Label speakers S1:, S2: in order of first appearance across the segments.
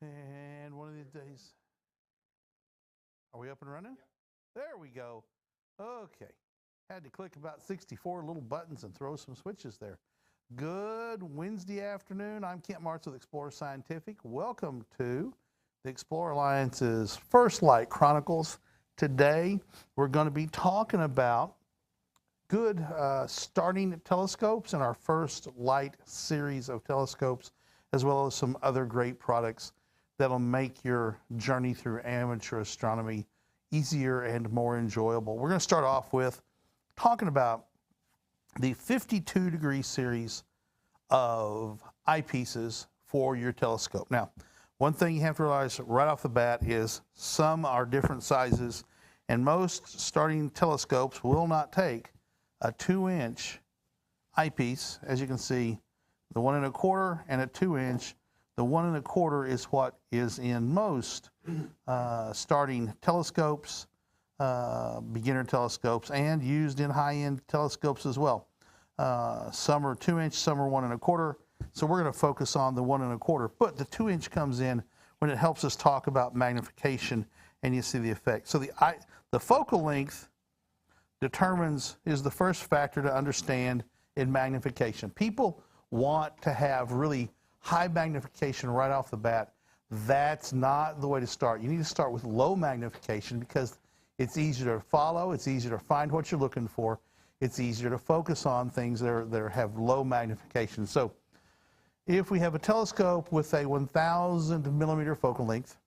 S1: And one of these days, are we up and running? Yeah. There we go. Okay. Had to click about 64 little buttons and throw some switches there. Good Wednesday afternoon. I'm Kent Martz with Explorer Scientific. Welcome to the Explorer Alliance's First Light Chronicles. Today, we're going to be talking about good starting telescopes in our First Light series of telescopes, as well as some other great products that'll make your journey through amateur astronomy easier and more enjoyable. We're going to start off with talking about the 52-degree series of eyepieces for your telescope. Now, one thing you have to realize right off the bat is some are different sizes, and most starting telescopes will not take a 2-inch eyepiece. As you can see, the 1 1/4 and a 2-inch. The 1 1/4 is what is in most starting telescopes, beginner telescopes, and used in high-end telescopes as well. Some are 2-inch, some are 1 1/4. So we're going to focus on the 1 1/4. But the 2-inch comes in when it helps us talk about magnification, and you see the effect. So the focal length is the first factor to understand in magnification. People want to have really high magnification right off the bat. That's not the way to start. You need to start with low magnification because it's easier to follow, it's easier to find what you're looking for, it's easier to focus on things that have low magnification. So if we have a telescope with a 1,000 millimeter focal length,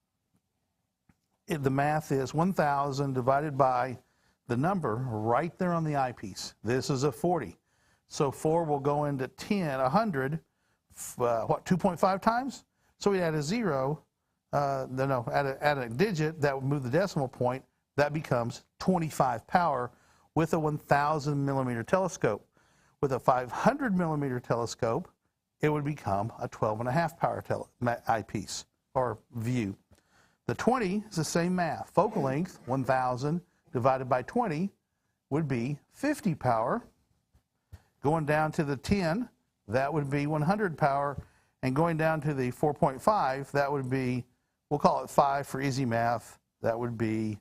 S1: the math is 1,000 divided by the number right there on the eyepiece. This is a 40. So 4 will go into 100, 2.5 times? So we add a 0, add a digit, that would move the decimal point. That becomes 25 power with a 1,000 millimeter telescope. With a 500 millimeter telescope, it would become a 12.5 power eyepiece or view. The 20 is the same math. Focal length, 1,000 divided by 20 would be 50 power. Going down to the 10, that would be 100 power. And going down to the 4.5, that would be, we'll call it 5 for easy math. That would be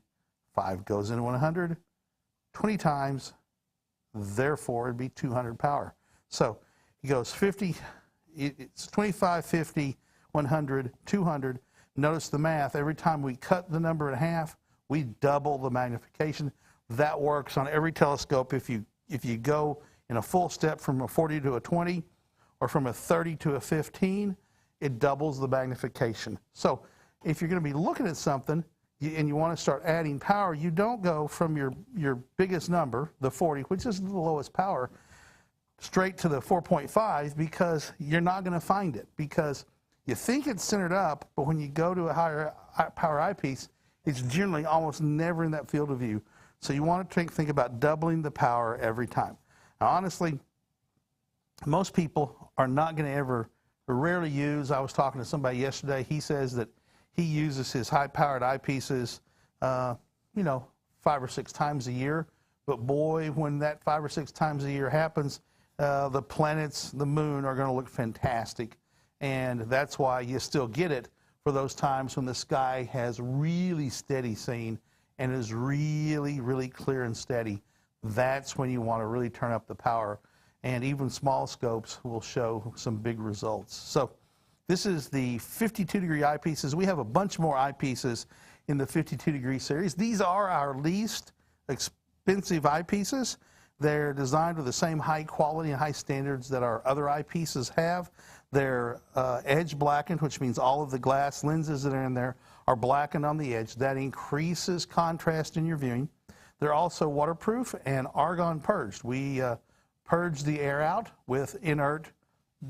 S1: 5 goes into 100, 20 times, therefore it'd be 200 power. So he goes 50, it's 25, 50, 100, 200. Notice the math. Every time we cut the number in half, we double the magnification. That works on every telescope. If you go in a full step from a 40 to a 20 or from a 30 to a 15, it doubles the magnification. So if you're going to be looking at something and you want to start adding power, you don't go from your biggest number, the 40, which is the lowest power, straight to the 4.5 because you're not going to find it, because you think it's centered up, but when you go to a higher power eyepiece, it's generally almost never in that field of view. So you want to think about doubling the power every time. Now, honestly, most people are not going to ever, or rarely use, I was talking to somebody yesterday, he says that he uses his high-powered eyepieces, 5 or 6 times a year. But boy, when that 5 or 6 times a year happens, the planets, the moon are going to look fantastic. And that's why you still get it for those times when the sky has really steady scene and is really, really clear and steady. That's when you want to really turn up the power. And even small scopes will show some big results. So this is the 52-degree eyepieces. We have a bunch more eyepieces in the 52-degree series. These are our least expensive eyepieces. They're designed with the same high quality and high standards that our other eyepieces have. They're edge blackened, which means all of the glass lenses that are in there are blackened on the edge. That increases contrast in your viewing. They're also waterproof and argon purged. We purge the air out with inert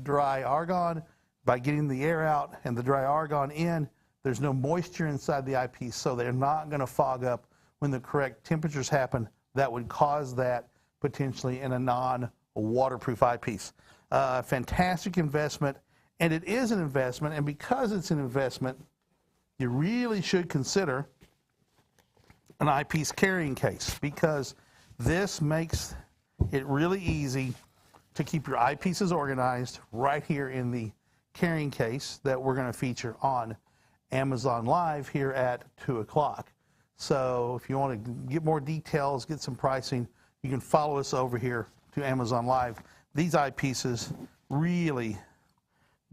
S1: dry argon. By getting the air out and the dry argon in, there's no moisture inside the eyepiece, so they're not going to fog up when the correct temperatures happen. That would cause that potentially in a non-waterproof eyepiece. Fantastic investment, and it is an investment, and because it's an investment, you really should consider an eyepiece carrying case, because this makes it really easy to keep your eyepieces organized right here in the carrying case that we're going to feature on Amazon Live here at 2 o'clock. So if you want to get more details, get some pricing, you can follow us over here to Amazon Live. These eyepieces really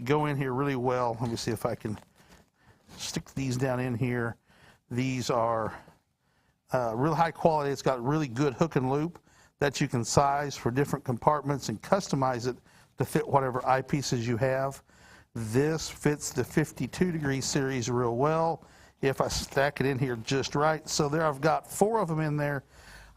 S1: go in here really well. Let me see if I can stick these down in here. These are real high quality. It's got really good hook and loop that you can size for different compartments and customize it to fit whatever eyepieces you have. This fits the 52 degree series real well if I stack it in here just right. So there I've got 4 of them in there.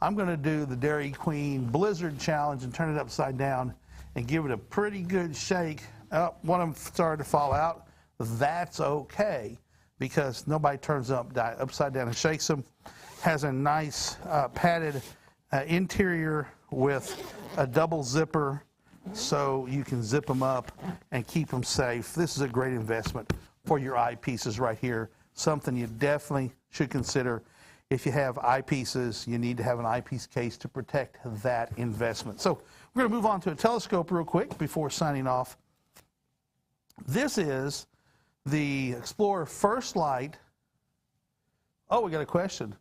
S1: I'm going to do the Dairy Queen Blizzard Challenge and turn it upside down and give it a pretty good shake. Oh, one of them started to fall out. That's okay because nobody turns them upside down and shakes them. Has a nice padded interior with a double zipper so you can zip them up and keep them safe. This is a great investment for your eyepieces right here. Something you definitely should consider. If you have eyepieces, you need to have an eyepiece case to protect that investment. So we're going to move on to a telescope real quick before signing off. This is the Explorer First Light. Oh, we got a question.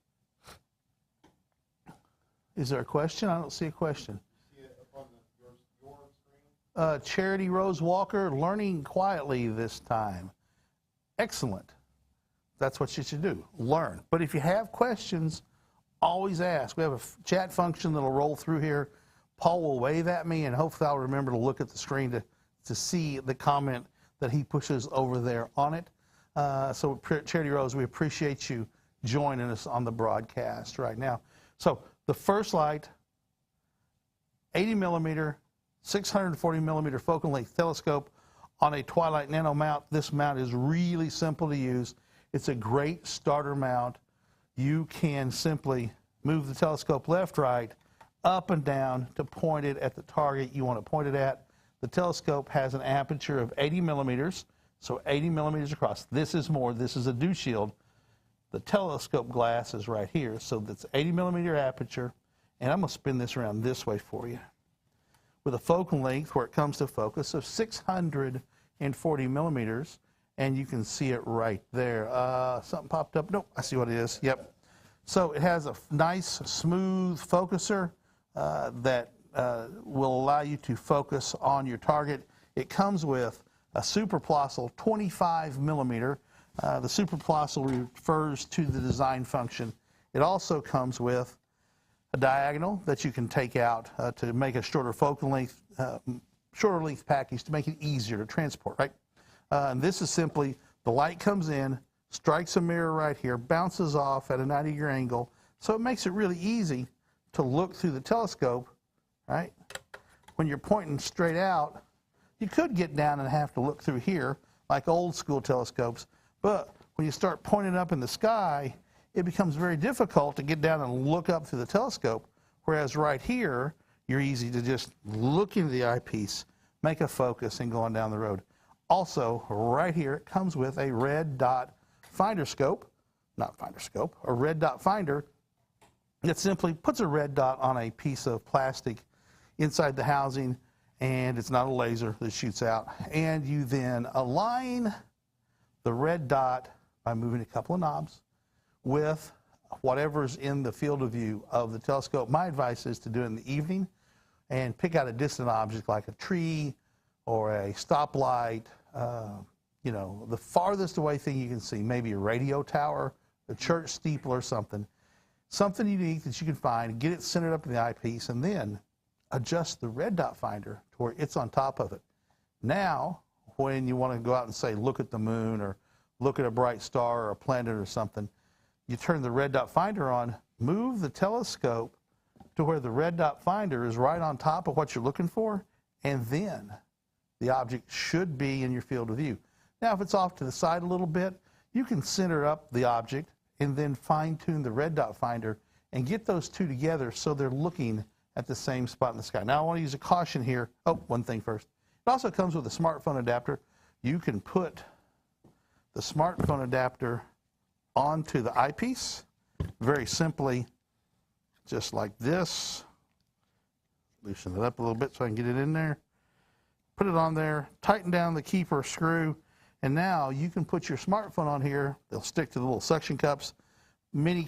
S1: Is there a question? I don't see a question.
S2: See it up on your screen?
S1: Charity Rose Walker, learning quietly this time. Excellent. That's what you should do, learn. But if you have questions, always ask. We have a chat function that'll roll through here. Paul will wave at me, and hopefully I'll remember to look at the screen to see the comment that he pushes over there on it. So Charity Rose, we appreciate you joining us on the broadcast right now. So the First Light, 80 millimeter, 640 millimeter focal length telescope on a Twilight Nano mount. This mount is really simple to use. It's a great starter mount. You can simply move the telescope left, right, up and down to point it at the target you want to point it at. The telescope has an aperture of 80 millimeters, so 80 millimeters across. This is more. This is a dew shield. The telescope glass is right here, so that's 80 millimeter aperture. And I'm going to spin this around this way for you. With a focal length, where it comes to focus, of 640 millimeters. And you can see it right there. Something popped up. Nope, I see what it is. Yep. So it has a nice, smooth focuser that will allow you to focus on your target. It comes with a superplossal 25 millimeter. The superplossal refers to the design function. It also comes with a diagonal that you can take out to make a shorter focal length, shorter length package to make it easier to transport, right? And this is simply, the light comes in, strikes a mirror right here, bounces off at a 90-degree angle, so it makes it really easy to look through the telescope, right? When you're pointing straight out, you could get down and have to look through here, like old school telescopes, but when you start pointing up in the sky, it becomes very difficult to get down and look up through the telescope, whereas right here, you're easy to just look into the eyepiece, make a focus, and go on down the road. Also, right here, it comes with a red dot finder scope, a red dot finder that simply puts a red dot on a piece of plastic inside the housing, and it's not a laser that shoots out. And you then align the red dot by moving a couple of knobs with whatever's in the field of view of the telescope. My advice is to do it in the evening and pick out a distant object like a tree or a stoplight, you know, the farthest away thing you can see, maybe a radio tower, a church steeple or something unique that you can find, get it centered up in the eyepiece, and then adjust the red dot finder to where it's on top of it. Now, when you want to go out and say, look at the moon or look at a bright star or a planet or something, you turn the red dot finder on, move the telescope to where the red dot finder is right on top of what you're looking for, and then the object should be in your field of view. Now, if it's off to the side a little bit, you can center up the object and then fine-tune the red dot finder and get those two together so they're looking at the same spot in the sky. Now, I want to use a caution here. Oh, one thing first. It also comes with a smartphone adapter. You can put the smartphone adapter onto the eyepiece very simply, just like this. Loosen it up a little bit so I can get it in there. Put it on there, tighten down the keeper screw, And now you can put your smartphone on here. They'll stick to the little suction cups. Many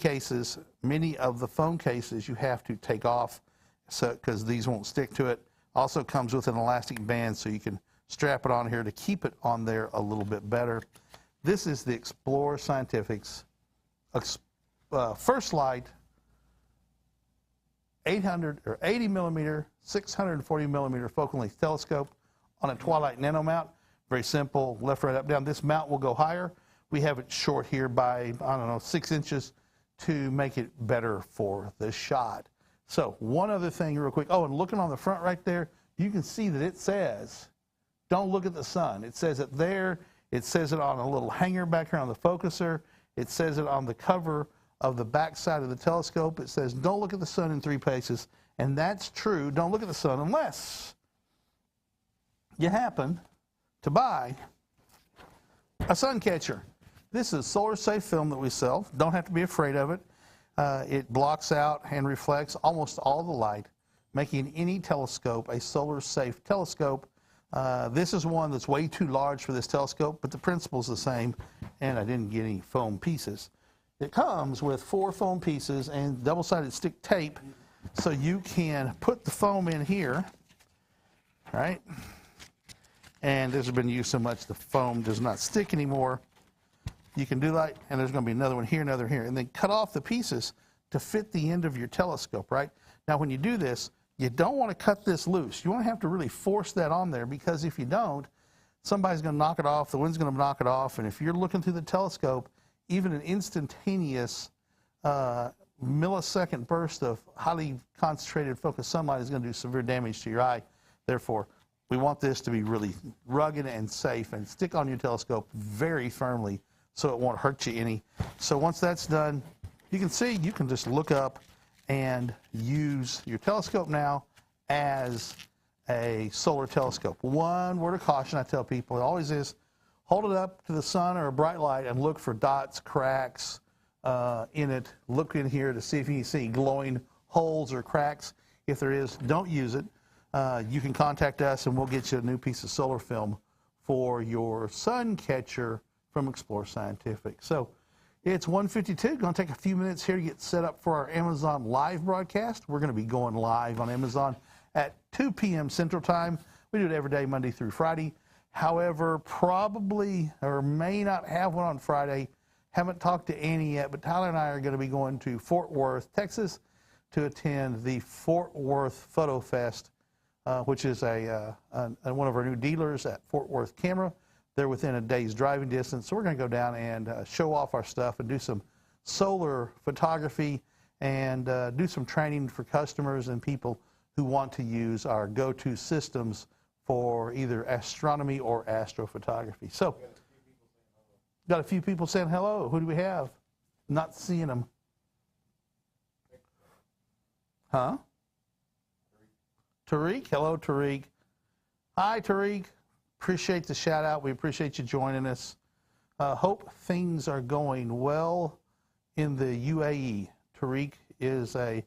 S1: of the phone cases you have to take off because these won't stick to it. Also comes with an elastic band so you can strap it on here to keep it on there a little bit better. This is the Explore Scientific's First Light 80 millimeter, 640 millimeter focal length telescope on a twilight nano mount. Very simple, left, right, up, down. This mount will go higher. We have it short here by, I don't know, 6 inches to make it better for the shot. So one other thing real quick. Oh, and looking on the front right there, you can see that it says, don't look at the sun. It says it there. It says it on a little hanger back here on the focuser. It says it on the cover of the back side of the telescope. It says, don't look at the sun in 3 places. And that's true. Don't look at the sun unless you happen to buy a sun catcher. This is solar safe film that we sell. Don't have to be afraid of it. It blocks out and reflects almost all the light, making any telescope a solar safe telescope. This is one that's way too large for this telescope, but the principle's the same, and I didn't get any foam pieces. It comes with 4 foam pieces and double-sided stick tape, so you can put the foam in here, right? And this has been used so much the foam does not stick anymore. You can do that, and there's going to be another one here, another here, and then cut off the pieces to fit the end of your telescope, right? Now, when you do this, you don't want to cut this loose. You want to have to really force that on there, because if you don't, somebody's going to knock it off, the wind's going to knock it off, and if you're looking through the telescope, even an instantaneous millisecond burst of highly concentrated focused sunlight is going to do severe damage to your eye. Therefore, we want this to be really rugged and safe and stick on your telescope very firmly so it won't hurt you any. So once that's done, you can see you can just look up and use your telescope now as a solar telescope. One word of caution I tell people, it always is, hold it up to the sun or a bright light and look for dots, cracks in it. Look in here to see if you can see glowing holes or cracks. If there is, don't use it. You can contact us and we'll get you a new piece of solar film for your sun catcher from Explore Scientific. So it's 1:52. Going to take a few minutes here to get set up for our Amazon live broadcast. We're going to be going live on Amazon at 2 p.m. Central Time. We do it every day, Monday through Friday. However, probably or may not have one on Friday. Haven't talked to Annie yet, but Tyler and I are going to be going to Fort Worth, Texas, to attend the Fort Worth Photo Fest, which is one of our new dealers at Fort Worth Camera. They're within a day's driving distance, so we're going to go down and show off our stuff and do some solar photography and do some training for customers and people who want to use our go-to systems for either astronomy or astrophotography. So, got a few people saying hello. Who do we have? Not seeing them. Huh? Tariq. Hello, Tariq. Hi, Tariq. Appreciate the shout out. We appreciate you joining us. Hope things are going well in the UAE. Tariq is a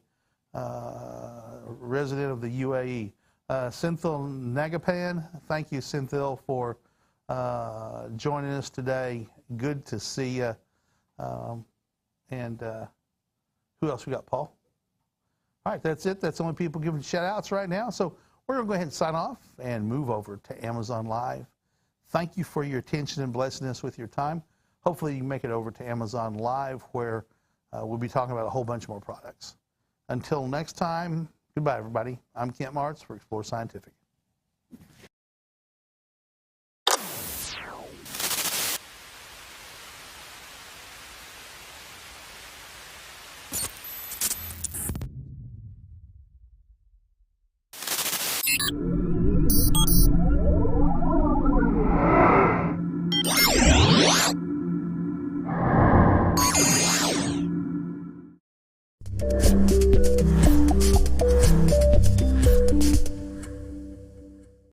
S1: resident of the UAE. Cynthil Nagapan, thank you, Cynthil, for joining us today. Good to see you. And who else we got, Paul? All right, that's it. That's the only people giving shout outs right now. So we're going to go ahead and sign off and move over to Amazon Live. Thank you for your attention and blessing us with your time. Hopefully you can make it over to Amazon Live, where we'll be talking about a whole bunch more products. Until next time, goodbye, everybody. I'm Kent Martz for Explore Scientific.